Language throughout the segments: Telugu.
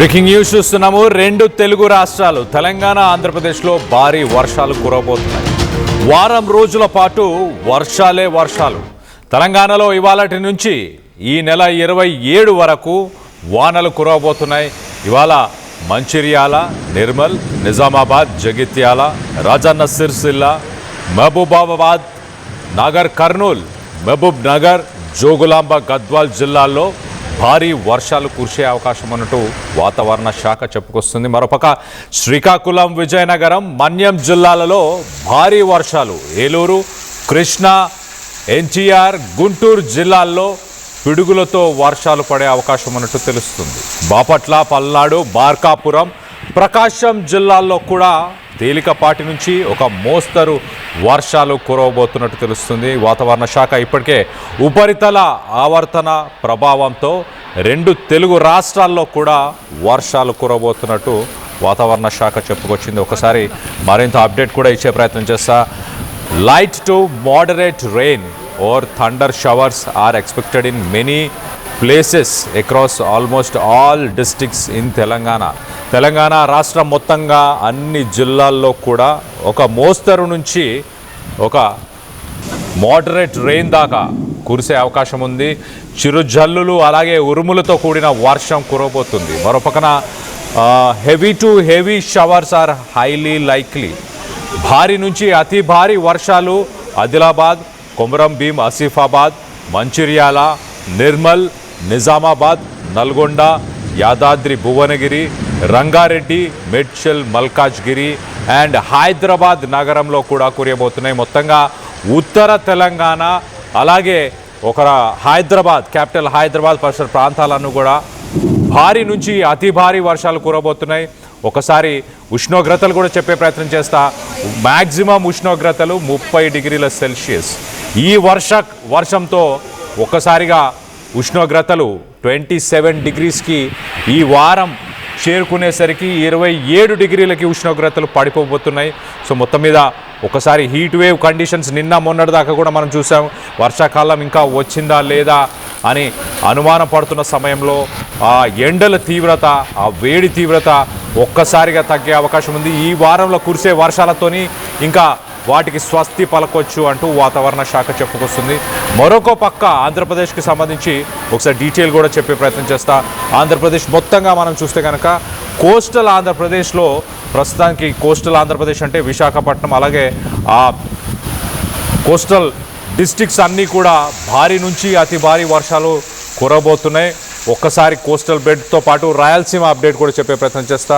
బ్రేకింగ్ న్యూస్ చూస్తున్నాము. రెండు తెలుగు రాష్ట్రాలు తెలంగాణ ఆంధ్రప్రదేశ్లో భారీ వర్షాలు కురవబోతున్నాయి. వారం రోజుల పాటు వర్షాలు. తెలంగాణలో ఇవాళటి నుంచి ఈ నెల 27 వరకు వానలు కురవబోతున్నాయి. ఇవాళ మంచిర్యాల, నిర్మల్, నిజామాబాద్, జగిత్యాల, రాజన్న సిరిసిల్ల, మహబూబాబాద్, నాగర్ కర్నూల్, మహబూబ్ నగర్, జోగులాంబ, గద్వాల్ జిల్లాల్లో భారీ వర్షాలు కురిసే అవకాశం ఉన్నట్టు వాతావరణ శాఖ చెప్పుకొస్తుంది. మరోపక్క శ్రీకాకుళం, విజయనగరం, మన్యం జిల్లాలలో భారీ వర్షాలు, ఏలూరు, కృష్ణా, ఎన్టీఆర్, గుంటూరు జిల్లాల్లో పిడుగులతో వర్షాలు పడే అవకాశం ఉన్నట్టు తెలుస్తుంది. బాపట్ల, పల్నాడు, మార్కాపురం, ప్రకాశం జిల్లాల్లో కూడా తేలికపాటి నుంచి ఒక మోస్తరు వర్షాలు కురవబోతున్నట్టు తెలుస్తుంది. వాతావరణ శాఖ ఇప్పటికే ఉపరితల ఆవర్తన ప్రభావంతో రెండు తెలుగు రాష్ట్రాల్లో కూడా వర్షాలు కురవబోతున్నట్టు వాతావరణ శాఖ చెప్పుకొచ్చింది. ఒకసారి మరింత అప్డేట్ కూడా ఇచ్చే ప్రయత్నం చేస్తా. Light to moderate rain or thunder showers are expected in many places across almost all districts in Telangana రాష్ట్రం మొత్తంగా అన్ని జిల్లాల్లో కూడా ఒక మోస్తరు నుంచి ఒక మోడరేట్ రెయిన్ దాకా కురిసే అవకాశం ఉంది. చిరుజల్లులు అలాగే ఉరుములతో కూడిన వర్షం కురవబోతుంది. మరోపక్కన heavy to heavy showers are highly likely. భారీ నుంచి అతి భారీ వర్షాలు ఆదిలాబాద్, కొమరం భీం, ఆసిఫాబాద్, మంచిర్యాల, నిర్మల్, నిజామాబాద్, నల్గొండ, యాదాద్రి భువనగిరి, రంగారెడ్డి, మేడ్చల్, మల్కాజ్గిరి అండ్ హైదరాబాద్ నగరంలో కూడా కురియబోతున్నాయి. మొత్తంగా ఉత్తర తెలంగాణ అలాగే ఒక హైదరాబాద్, క్యాపిటల్ హైదరాబాద్ పరిసర ప్రాంతాలను కూడా భారీ నుంచి అతి భారీ వర్షాలు కురవబోతున్నాయి. ఒకసారి ఉష్ణోగ్రతలు కూడా చెప్పే ప్రయత్నం చేస్తా. మ్యాక్సిమం ఉష్ణోగ్రతలు 30 డిగ్రీల సెల్సియస్. ఈ వర్షంతో ఒక్కసారిగా ఉష్ణోగ్రతలు 27 డిగ్రీస్కి ఈ వారం చేరుకునేసరికి 27 డిగ్రీలకి ఉష్ణోగ్రతలు పడిపోబోతున్నాయి. సో మొత్తం మీద ఒకసారి హీట్ వేవ్ కండిషన్స్ నిన్న మొన్నటి దాకా కూడా మనం చూసాం. వర్షాకాలం ఇంకా వచ్చిందా లేదా అని అనుమానం పడుతున్న సమయంలో ఆ ఎండల తీవ్రత, ఆ వేడి తీవ్రత ఒక్కసారిగా తగ్గే అవకాశం ఉంది. ఈ వారంలో కురిసే వర్షాలతోని ఇంకా వాటికి స్వస్తి పలకొచ్చు అంటూ వాతావరణ శాఖ చెప్పుకొస్తుంది. మరొక పక్క ఆంధ్రప్రదేశ్కి సంబంధించి ఒకసారి డీటెయిల్ కూడా చెప్పే ప్రయత్నం చేస్తా. ఆంధ్రప్రదేశ్ మొత్తంగా మనం చూస్తే కనుక కోస్టల్ ఆంధ్రప్రదేశ్లో ప్రస్తుతానికి కోస్టల్ ఆంధ్రప్రదేశ్ అంటే విశాఖపట్నం అలాగే ఆ కోస్టల్ డిస్ట్రిక్ట్స్ అన్నీ కూడా భారీ నుంచి అతి భారీ వర్షాలు కురవబోతున్నాయి. ఒక్కసారి కోస్టల్ బెల్ట్తో పాటు రాయలసీమ అప్డేట్ కూడా చెప్పే ప్రయత్నం చేస్తా.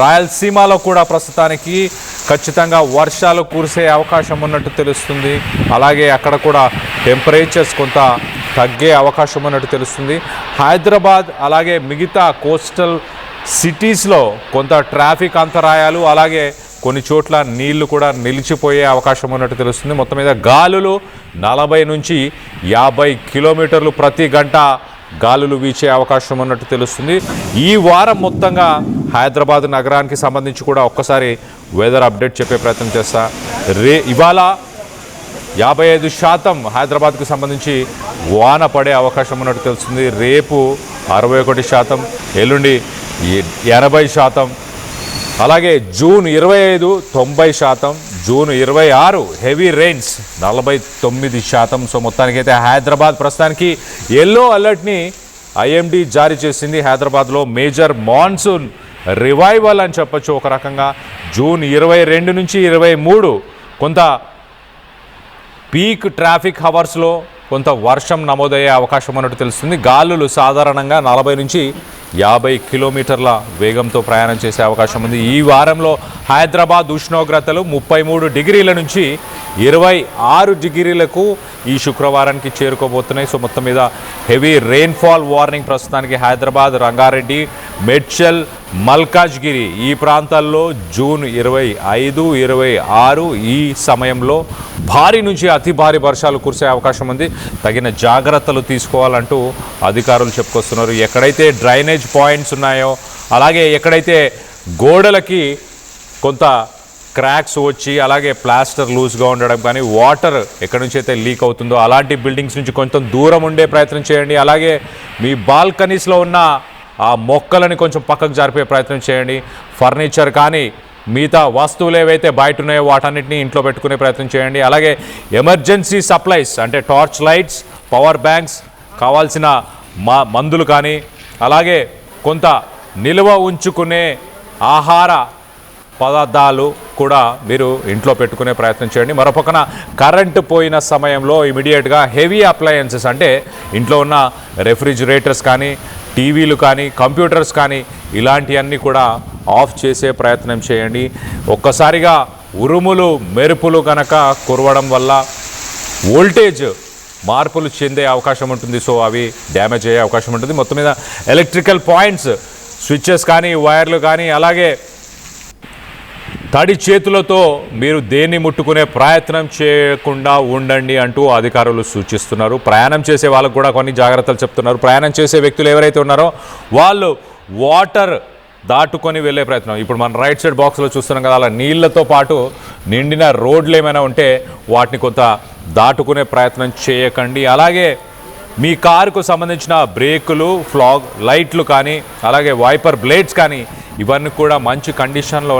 రాయలసీమలో కూడా ప్రస్తుతానికి ఖచ్చితంగా వర్షాలు కురిసే అవకాశం ఉన్నట్టు తెలుస్తుంది. అలాగే అక్కడ కూడా టెంపరేచర్స్ కొంత తగ్గే అవకాశం ఉన్నట్టు తెలుస్తుంది. హైదరాబాద్ అలాగే మిగతా కోస్టల్ సిటీస్లో కొంత ట్రాఫిక్ అంతరాయాలు అలాగే కొన్ని చోట్ల నీళ్లు కూడా నిలిచిపోయే అవకాశం ఉన్నట్టు తెలుస్తుంది. మొత్తం మీద గాలులు 40 నుంచి 50 కిలోమీటర్లు ప్రతి గంట గాలులు వీచే అవకాశం ఉన్నట్టు తెలుస్తుంది. ఈ వారం మొత్తంగా హైదరాబాద్ నగరానికి సంబంధించి కూడా ఒక్కసారి వెదర్ అప్డేట్ చెప్పే ప్రయత్నం చేస్తా. ఇవాళ 55% హైదరాబాద్కు సంబంధించి వాన పడే అవకాశం ఉన్నట్టు తెలుస్తుంది. రేపు 61%, ఎల్లుండి 80%, అలాగే June 25 90%, June 26 heavy rains 49%. So మొత్తానికైతే హైదరాబాద్ ప్రస్తుతానికి ఎల్లో అలర్ట్ని ఐఎండీ జారీ చేసింది. హైదరాబాద్లో మేజర్ మాన్సూన్ రివైవల్ అని చెప్పొచ్చు ఒక రకంగా. జూన్ 22 నుంచి 23 కొంత పీక్ ట్రాఫిక్ హవర్స్లో కొంత వర్షం నమోదయ్యే అవకాశం ఉన్నట్టు తెలుస్తుంది. గాలులు సాధారణంగా 40 నుంచి 50 కిలోమీటర్ల వేగంతో ప్రయాణం చేసే అవకాశం ఉంది. ఈ వారంలో హైదరాబాద్ ఉష్ణోగ్రతలు 33 డిగ్రీల నుంచి 26 డిగ్రీలకు ఈ శుక్రవారానికి చేరుకోబోతున్నాయి. సో మొత్తం మీద హెవీ రెయిన్ఫాల్ వార్నింగ్ ప్రస్తుతానికి హైదరాబాద్, రంగారెడ్డి, మేడ్చల్, మల్కాజ్గిరి ఈ ప్రాంతాల్లో జూన్ 25, 26 ఈ సమయంలో భారీ నుంచి అతి భారీ వర్షాలు కురిసే అవకాశం ఉంది. తగిన జాగ్రత్తలు తీసుకోవాలంటూ అధికారులు చెప్పుకొస్తున్నారు. ఎక్కడైతే డ్రైనేజ్ పాయింట్స్ ఉన్నాయో అలాగే ఎక్కడైతే గోడలకి కొంత క్రాక్స్ వచ్చి అలాగే ప్లాస్టర్ లూజ్గా ఉండడం కానీ వాటర్ ఎక్కడి నుంచి అయితే లీక్ అవుతుందో అలాంటి బిల్డింగ్స్ నుంచి కొంచెం దూరం ఉండే ప్రయత్నం చేయండి. అలాగే మీ బాల్కనీస్లో ఉన్న ఆ మొక్కలని కొంచెం పక్కకు జరిపే ప్రయత్నం చేయండి. ఫర్నిచర్ కానీ మిగతా వస్తువులు ఏవైతే బయట ఉన్నాయో వాటన్నిటిని ఇంట్లో పెట్టుకునే ప్రయత్నం చేయండి. అలాగే ఎమర్జెన్సీ సప్లైస్ అంటే టార్చ్ లైట్స్, పవర్ బ్యాంక్స్, కావాల్సిన మందులు కానీ అలాగే కొంత నిల్వ ఉంచుకునే ఆహార పదార్థాలు కూడా మీరు ఇంట్లో పెట్టుకునే ప్రయత్నం చేయండి. మరోపక్కన కరెంటు పోయిన సమయంలో ఇమీడియట్గా హెవీ అప్లయన్సెస్ అంటే ఇంట్లో ఉన్న రెఫ్రిజిరేటర్స్ కానీ, టీవీలు కానీ, కంప్యూటర్స్ కానీ ఇలాంటివన్నీ కూడా ఆఫ్ చేసే ప్రయత్నం చేయండి. ఒక్కసారిగా ఉరుములు మెరుపులు కనుక కురవడం వల్ల వోల్టేజ్ మార్పులు చెందే అవకాశం ఉంటుంది. సో అవి డ్యామేజ్ అయ్యే అవకాశం ఉంటుంది. మొత్తం మీద ఎలక్ట్రికల్ పాయింట్స్, స్విచ్చెస్ కానీ, వైర్లు కానీ, అలాగే తడి చేతులతో మీరు దేన్ని ముట్టుకునే ప్రయత్నం చేయకుండా ఉండండి అంటూ అధికారులు సూచిస్తున్నారు. ప్రయాణం చేసే వాళ్ళకు కూడా కొన్ని జాగ్రత్తలు చెప్తున్నారు. ప్రయాణం చేసే వ్యక్తులు ఎవరైతే ఉన్నారో వాళ్ళు వాటర్ దాటుకొని వెళ్ళే ప్రయత్నం. ఇప్పుడు మనం రైట్ సైడ్ బాక్స్లో చూస్తున్నాం కదా, అలా నీళ్లతో పాటు నిండిన రోడ్లు ఏమైనా ఉంటే వాటిని కొంత దాటుకునే ప్రయత్నం చేయకండి. అలాగే మీ కారుకు సంబంధించిన బ్రేకులు, ఫ్లాగ్ లైట్లు కానీ, అలాగే వైపర్ బ్లేడ్స్ కానీ ఇవన్నీ కూడా మంచి కండిషన్లో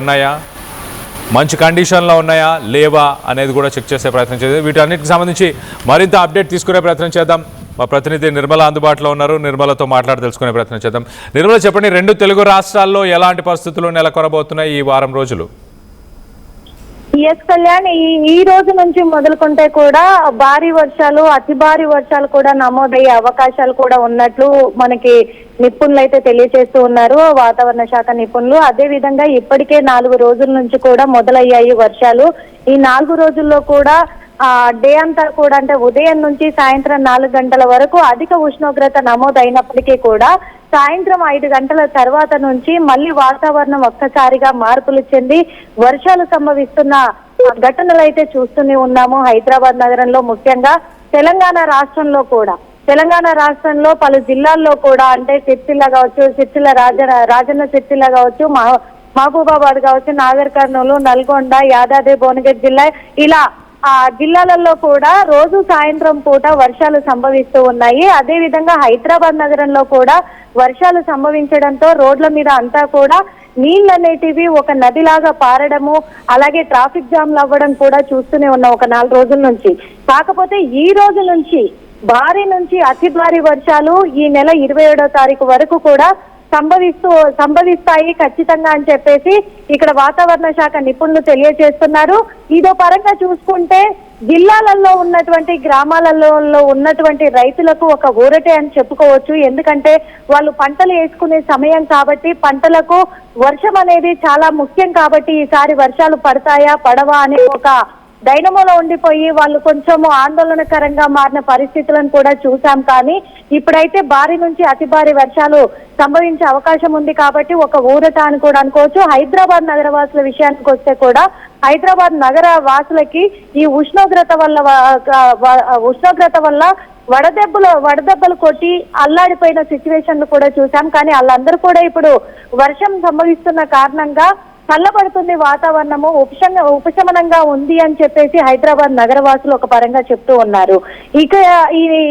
ఉన్నాయా లేవా అనేది కూడా చెక్ చేసే ప్రయత్నం చేద్దాం. వీటన్నిటికి సంబంధించి మరింత అప్డేట్ తీసుకునే ప్రయత్నం చేద్దాం. మా ప్రతినిధి నిర్మల అందుబాటులో ఉన్నారు. నిర్మలతో మాట్లాడి తెలుసుకునే ప్రయత్నం చేద్దాం. నిర్మల, చెప్పండి, 2 తెలుగు రాష్ట్రాల్లో ఎలాంటి పరిస్థితులు నెలకొనబోతున్నాయి ఈ వారం రోజులు? ఎస్ కళ్యాణ్, ఈ రోజు నుంచి మొదలుకుంటే కూడా భారీ వర్షాలు, అతి భారీ వర్షాలు కూడా నమోదయ్యే అవకాశాలు కూడా ఉన్నట్లు మనకి నిపుణులు అయితే తెలియజేస్తూ ఉన్నారు, వాతావరణ శాఖ నిపుణులు. అదే విధంగా ఇప్పటికే 4 రోజుల నుంచి కూడా మొదలయ్యాయి వర్షాలు. ఈ 4 రోజుల్లో కూడా డే అంతా కూడా అంటే ఉదయం నుంచి సాయంత్రం 4 గంటల వరకు అధిక ఉష్ణోగ్రత నమోదైనప్పటికీ కూడా సాయంత్రం 5 గంటల తర్వాత నుంచి మళ్ళీ వాతావరణం ఒక్కసారిగా మార్పులు చెంది వర్షాలు సంభవిస్తున్న ఘటనలు అయితే చూస్తూనే ఉన్నాము. హైదరాబాద్ నగరంలో, ముఖ్యంగా తెలంగాణ రాష్ట్రంలో పలు జిల్లాల్లో కూడా అంటే సిరిసిల్ల కావచ్చు, రాజన్న సిరిసిల్ల కావచ్చు, మహబూబాబాద్ కావచ్చు, నాగర్ కర్నూలు, నల్గొండ, యాదాద్రి భువనగిరి జిల్లా, ఇలా ఆ జిల్లాలలో కూడా రోజు సాయంత్రం పూట వర్షాలు సంభవిస్తూ ఉన్నాయి. అదే విధంగా హైదరాబాద్ నగరంలో కూడా వర్షాలు సంభవించడంతో రోడ్ల మీద అంతా కూడా నీళ్ళు అనేటివి ఒక నదిలాగా పారడము, అలాగే ట్రాఫిక్ జామ్లు అవ్వడం కూడా చూస్తూనే ఉన్నాం ఒక 4 రోజుల నుంచి. కాకపోతే ఈ రోజు నుంచి భారీ నుంచి అతి భారీ వర్షాలు ఈ నెల 27వ తారీఖు వరకు కూడా సంభవిస్తాయి ఖచ్చితంగా అని చెప్పేసి ఇక్కడ వాతావరణ శాఖ నిపుణులు తెలియజేస్తున్నారు. ఇదో పరంగా చూసుకుంటే జిల్లాలలో ఉన్నటువంటి గ్రామాలలో ఉన్నటువంటి రైతులకు ఒక ఊరటే అని చెప్పుకోవచ్చు. ఎందుకంటే వాళ్ళు పంటలు వేసుకునే సమయం కాబట్టి పంటలకు వర్షం అనేది చాలా ముఖ్యం కాబట్టి ఈసారి వర్షాలు పడతాయా పడవా అనే ఒక డైనమోలో ఉండిపోయి వాళ్ళు కొంచెము ఆందోళనకరంగా మారిన పరిస్థితులను కూడా చూసాం. కానీ ఇప్పుడైతే భారీ నుంచి అతి భారీ వర్షాలు సంభవించే అవకాశం ఉంది కాబట్టి ఒక ఊరట అని కూడా అనుకోవచ్చు. హైదరాబాద్ నగర వాసుల విషయానికి వస్తే కూడా హైదరాబాద్ నగర వాసులకి ఈ ఉష్ణోగ్రత వల్ల వడదెబ్బలు కొట్టి అల్లాడిపోయిన సిచ్యువేషన్లు కూడా చూసాం. కానీ వాళ్ళందరూ కూడా ఇప్పుడు వర్షం సంభవిస్తున్న కారణంగా చల్లబడుతుంది, వాతావరణము ఉపశమనంగా ఉంది అని చెప్పేసి హైదరాబాద్ నగరవాసులు ఒక పరంగా చెప్తూ ఉన్నారు. ఇక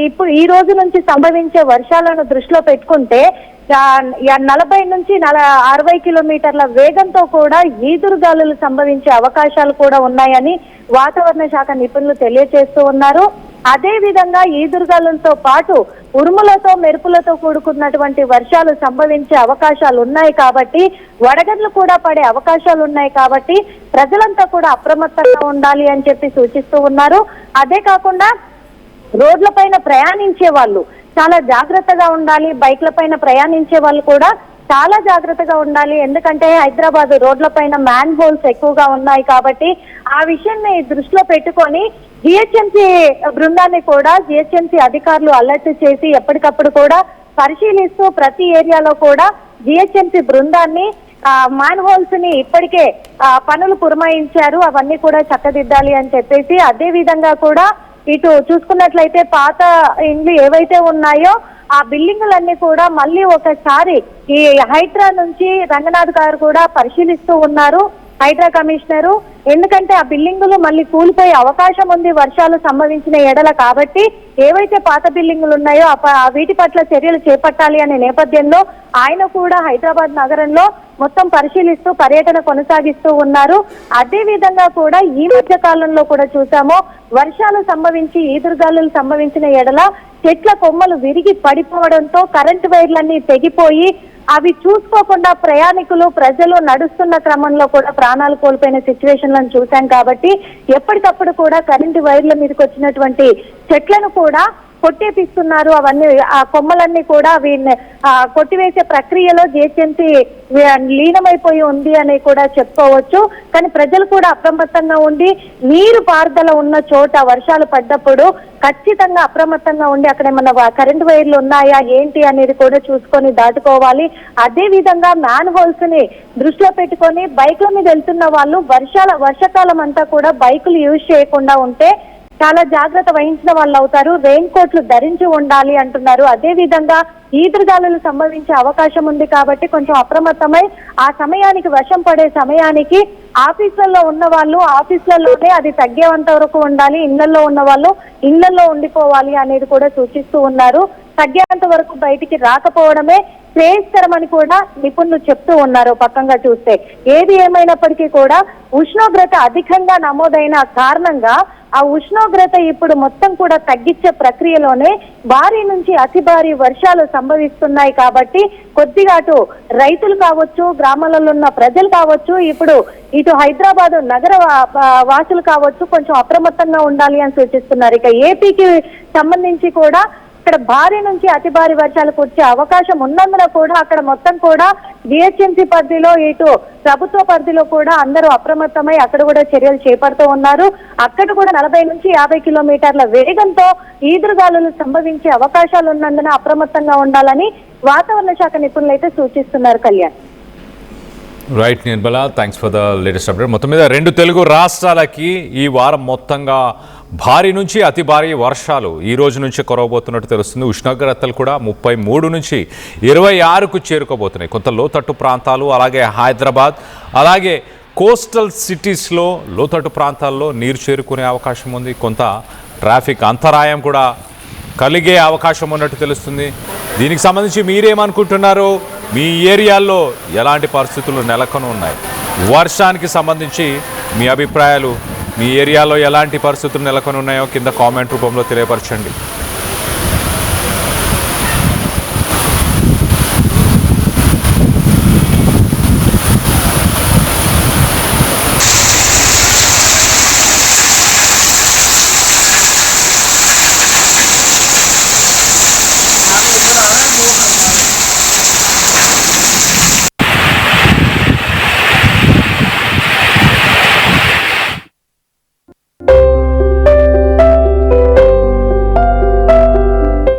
ఇప్పుడు ఈ రోజు నుంచి సంభవించే వర్షాలను దృష్టిలో పెట్టుకుంటే 40 నుంచి 60 కిలోమీటర్ల వేగంతో కూడా ఈదురుగాలులు సంభవించే అవకాశాలు కూడా ఉన్నాయని వాతావరణ శాఖ నిపుణులు తెలియజేస్తూ ఉన్నారు. అదే విధంగా ఈదురుగాలులతో పాటు ఉరుములతో మెరుపులతో కూడుకున్నటువంటి వర్షాలు సంభవించే అవకాశాలు ఉన్నాయి కాబట్టి వడగడ్లు కూడా పడే అవకాశాలు ఉన్నాయి కాబట్టి ప్రజలంతా కూడా అప్రమత్తంగా ఉండాలి అని చెప్పి సూచిస్తూ ఉన్నారు. అదే కాకుండా రోడ్ల పైన ప్రయాణించే వాళ్ళు చాలా జాగ్రత్తగా ఉండాలి. బైక్ల పైన ప్రయాణించే వాళ్ళు కూడా చాలా జాగ్రత్తగా ఉండాలి. ఎందుకంటే హైదరాబాద్ రోడ్ల పైన మ్యాన్ హోల్స్ ఎక్కువగా ఉన్నాయి కాబట్టి ఆ విషయాన్ని దృష్టిలో పెట్టుకొని జిహెచ్ఎంసీ బృందాన్ని కూడా జిహెచ్ఎంసీ అధికారులు అలర్ట్ చేసి ఎప్పటికప్పుడు కూడా పరిశీలిస్తూ ప్రతి ఏరియాలో కూడా జిహెచ్ఎంసీ బృందాన్ని మ్యాన్ హోల్స్ ని ఇప్పటికే పనులు పురమాయించారు, అవన్నీ కూడా చక్కదిద్దాలి అని చెప్పేసి. అదే విధంగా కూడా ఇటు చూసుకున్నట్లయితే పాత ఇండ్లు ఏవైతే ఉన్నాయో ఆ బిల్డింగులన్నీ కూడా మళ్ళీ ఒకసారి ఈ హైడ్రా నుంచి రంగనాథ్ గారు కూడా పరిశీలిస్తూ ఉన్నారు, హైడ్రా కమిషనరు. ఎందుకంటే ఆ బిల్డింగులు మళ్ళీ కూలిపోయే అవకాశం ఉంది వర్షాలు సంభవించిన ఎడల. కాబట్టి ఏవైతే పాత బిల్డింగులు ఉన్నాయో వీటి పట్ల చర్యలు చేపట్టాలి అనే నేపథ్యంలో ఆయన కూడా హైదరాబాద్ నగరంలో మొత్తం పరిశీలిస్తూ పర్యటన కొనసాగిస్తూ ఉన్నారు. అదే విధంగా కూడా ఈ మధ్య కాలంలో కూడా చూసాము, వర్షాలు సంభవించి ఈదురుగాలులు సంభవించిన ఎడల చెట్ల కొమ్మలు విరిగి పడిపోవడంతో కరెంటు వైర్లన్నీ తెగిపోయి అవి చూసుకోకుండా ప్రజలు నడుస్తున్న క్రమంలో కూడా ప్రాణాలు కోల్పోయిన సిచ్యువేషన్లను చూశాం. కాబట్టి ఎప్పటికప్పుడు కూడా కరెంటు వైర్ల మీదకి వచ్చినటువంటి చెట్లను కూడా కొట్టేపిస్తున్నారు. అవన్నీ ఆ కొమ్మలన్నీ కూడా కొట్టివేసే ప్రక్రియలో జిహెచ్ఎంసీ లీనమైపోయి ఉంది అని కూడా చెప్పుకోవచ్చు. కానీ ప్రజలు కూడా అప్రమత్తంగా ఉండి నీరు పారుదల ఉన్న చోట వర్షాలు పడ్డప్పుడు ఖచ్చితంగా అప్రమత్తంగా ఉండి అక్కడ ఏమన్నా కరెంటు వైర్లు ఉన్నాయా ఏంటి అనేది కూడా చూసుకొని దాటుకోవాలి. అదే విధంగా మ్యాన్ హోల్స్ ని దృష్టిలో పెట్టుకొని బైకుల మీద వెళ్తున్న వాళ్ళు వర్షాకాలం అంతా కూడా బైకులు యూజ్ చేయకుండా ఉంటే చాలా జాగ్రత్త వహించిన వాళ్ళు అవుతారు. రెయిన్ కోట్లు ధరించి ఉండాలి అంటున్నారు. అదే విధంగా ఈదురుగాలులు సంభవించే అవకాశం ఉంది కాబట్టి కొంచెం అప్రమత్తమై ఆ సమయానికి వర్షం పడే సమయానికి ఆఫీసులలో ఉన్న వాళ్ళు ఆఫీసులలోనే అది తగ్గేంత వరకు ఉండాలి, ఇళ్లలో ఉన్న వాళ్ళు ఇళ్లలో ఉండిపోవాలి అనేది కూడా సూచిస్తూ ఉన్నారు. తగ్గేంత వరకు బయటికి రాకపోవడమే శ్రేయస్కరమని కూడా నిపుణులు చెప్తూ ఉన్నారు. పక్కంగా చూస్తే ఏది ఏమైనప్పటికీ కూడా ఉష్ణోగ్రత అధికంగా నమోదైన కారణంగా ఆ ఉష్ణోగ్రత ఇప్పుడు మొత్తం కూడా తగ్గించే ప్రక్రియలోనే భారీ నుంచి అతి భారీ వర్షాలు సంభవిస్తున్నాయి. కాబట్టి కొద్దిగా అటు రైతులు కావచ్చు, గ్రామాలలో ఉన్న ప్రజలు కావచ్చు, ఇప్పుడు ఇటు హైదరాబాద్ నగర వాసులు కావచ్చు కొంచెం అప్రమత్తంగా ఉండాలి అని సూచిస్తున్నారు. ఇక ఏపీకి సంబంధించి కూడా ఇక్కడ భారీ నుంచి అతి భారీ వర్షాలు కురిసే అవకాశం ఉన్నందున కూడా అక్కడ మొత్తం కూడా జిహెచ్ఎంసీ పరిధిలో ఇటు ప్రభుత్వ పరిధిలో కూడా అందరూ అప్రమత్తమై అక్కడ కూడా చర్యలు చేపడుతూ ఉన్నారు. అక్కడ కూడా 40 నుంచి 50 కిలోమీటర్ల వేగంతో ఈదురుగాలులు సంభవించే అవకాశాలు ఉన్నందున అప్రమత్తంగా ఉండాలని వాతావరణ శాఖ నిపుణులు అయితే సూచిస్తున్నారు. Kalyan. Right Nirmala, thanks for the latest update. మొత్తం మీద 2 తెలుగు రాష్ట్రాలకి ఈ వారం మొత్తంగా భారీ నుంచి అతి భారీ వర్షాలు ఈ రోజు నుంచి కురవబోతున్నట్టు తెలుస్తుంది. ఉష్ణోగ్రతలు కూడా 33 నుంచి 26కు చేరుకోబోతున్నాయి. కొంత లోతట్టు ప్రాంతాలు, అలాగే హైదరాబాద్, అలాగే కోస్టల్ సిటీస్లో లోతట్టు ప్రాంతాల్లో నీరు చేరుకునే అవకాశం ఉంది. కొంత ట్రాఫిక్ అంతరాయం కూడా కలిగే అవకాశం ఉన్నట్టు తెలుస్తుంది. దీనికి సంబంధించి మీరేమనుకుంటున్నారు? మీ ఏరియాల్లో ఎలాంటి పరిస్థితులు నెలకొని ఉన్నాయి? వర్షానికి సంబంధించి మీ అభిప్రాయాలు, మీ ఏరియాలో ఎలాంటి పరిస్థితులు నెలకొని ఉన్నాయో కింద కామెంట్ రూపంలో తెలియపరచండి.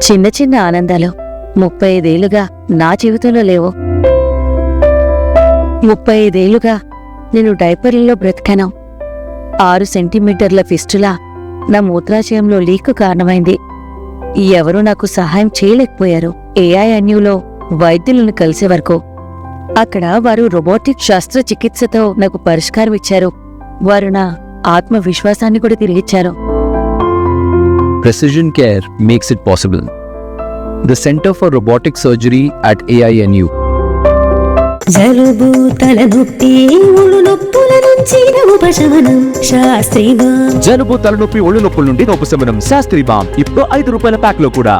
చిన్న చిన్న ఆనందాలు 35 ఏళ్లుగా నా జీవితంలో లేవు. 35 ఏళ్లుగా నేను డైపర్లలో బ్రతికాను. 6 సెంటీమీటర్ల ఫిస్టులా నా మూత్రాశయంలో లీక్ కారణమైంది. ఎవరూ నాకు సహాయం చేయలేకపోయారు. ఏఐఎన్యూలో వైద్యులను కలిసే వరకు. అక్కడ వారు రోబోటిక్ శస్త్రచికిత్సతో నాకు పరిష్కారం ఇచ్చారు. వారు నా ఆత్మవిశ్వాసాన్ని కూడా తిరిగిచ్చారు. Precision Care makes it possible. The Center for Robotic Surgery at AINU. జలుబు తలనొప్పి ఒళ్ళు నొప్పుల నుంచి ఉపశమనం శాస్త్రీబామ్. జలుబు తలనొప్పి ఒళ్ళు నొప్పుల నుండి ఉపశమనం శాస్త్రీబామ్ ఇప్పుడు ₹5 ప్యాక్ లో కూడా.